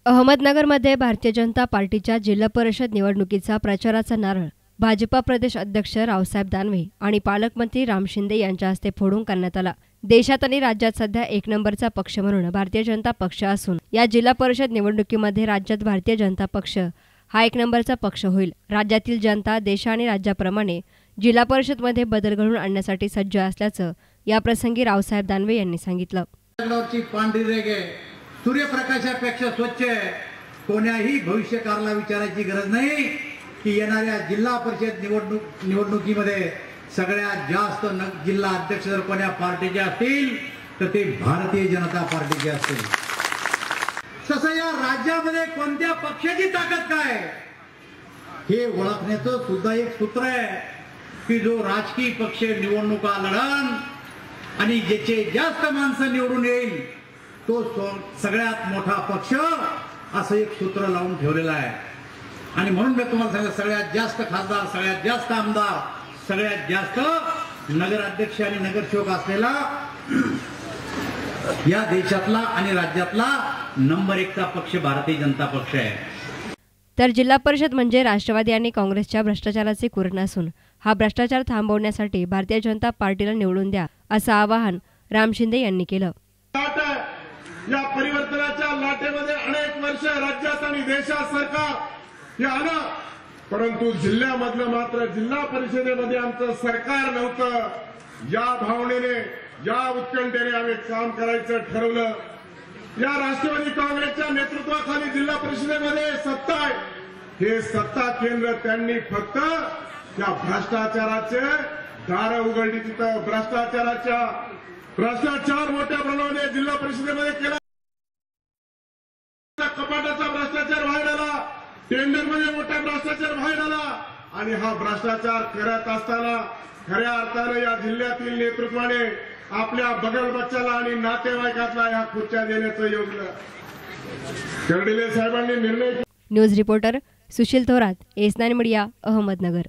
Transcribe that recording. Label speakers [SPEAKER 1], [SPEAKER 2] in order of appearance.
[SPEAKER 1] अहमदनगरमध्ये भारतीय जनता पार्टीच्या जिल्हा परिषद निवडणुकीचा प्रचाराचा नारळ भाजपा प्रदेश अध्यक्ष रावसाहेब दानवे आणि पालकमंत्री राम शिंदे यांच्या हस्ते फोडून करण्यात आला। देशात आणि राज्यात सध्या एक नंबरचा पक्ष म्हणून भारतीय जनता पक्ष असून या जिल्हा परिषद निवडणुकीमध्ये राज्यात भारतीय जनता पक्ष हा एक नंबरचा पक्ष होईल। राज्यातील जनता देश आणि राज्याप्रमाणे जिल्हा परिषदमध्ये बदल घडवून आणण्यासाठी सज्ज असल्याचं याप्रसंगी रावसाहेब दानवे यांनी सांगितलं।
[SPEAKER 2] सूर्यप्रकाशापेक्षा स्वच्छ आहे। कोण्याही भविष्यकाळाला विचारायची गरज नाही की येणाऱ्या जिल्हा परिषद निवडणुकीमध्ये सगळ्यात जास्त जिल्हा अध्यक्ष जर कोण्या पार्टीचे असतील तर ते भारतीय जनता पार्टीचे असतील। तसं या राज्यामध्ये कोणत्या पक्षाची ताकद काय हे ओळखण्याचं सुद्धा एक सूत्र आहे की जो राजकीय पक्ष निवडणुका लढण आणि ज्याचे जास्त माणसं निवडून येईल तो सगळ्यात मोठा पक्ष असं एक सूत्र लावून ठेवलेलं आहे। आणि म्हणून मी तुम्हाला सांगितलं सगळ्यात जास्त खासदार, सगळ्यात जास्त आमदार, सगळ्यात जास्त नगराध्यक्ष आणि नगरसेवक असलेला या देशातला आणि राज्यातला नंबर 1 चा पक्ष भारतीय जनता पक्ष आहे।
[SPEAKER 1] तर जिल्हा परिषद म्हणजे राष्ट्रवादी आणि काँग्रेसच्या भ्रष्टाचाराचे कुरण असून हा भ्रष्टाचार थांबवण्यासाठी भारतीय जनता पार्टीला निवडून द्या असं आवाहन राम शिंदे यांनी केलं।
[SPEAKER 3] या परिवर्तनाच्या लाटेमध्ये अनेक वर्ष राज्यात आणि देशात सरकार हे आलं, परंतु जिल्ह्यामधलं मात्र जिल्हा परिषदेमध्ये आमचं सरकार नव्हतं। या भावनेने या उत्कंठेने आम्ही काम करायचं ठरवलं। या राष्ट्रवादी काँग्रेसच्या नेतृत्वाखाली जिल्हा परिषदेमध्ये सत्ता आहे। हे सत्ता केंद्र त्यांनी फक्त या भ्रष्टाचाराचे दार उघडली। तिथं भ्रष्टाचार मोठ्या प्रमाणामध्ये जिल्हा परिषदेमध्ये केला। कपाटाचा भ्रष्टाचार बाहेर आला, टेंडरमध्ये मोठा भ्रष्टाचार बाहेर आला आणि हा भ्रष्टाचार करत असताना खऱ्या अर्थाने या जिल्ह्यातील नेतृत्वाने आपल्या बगल बच्चाला आणि नातेवाईकातला या खुर्च्या देण्याचं योग्य कर्डिले साहेबांनी निर्णय।
[SPEAKER 1] News reporter Sushil Thorat, S nine media, Ahmednagar.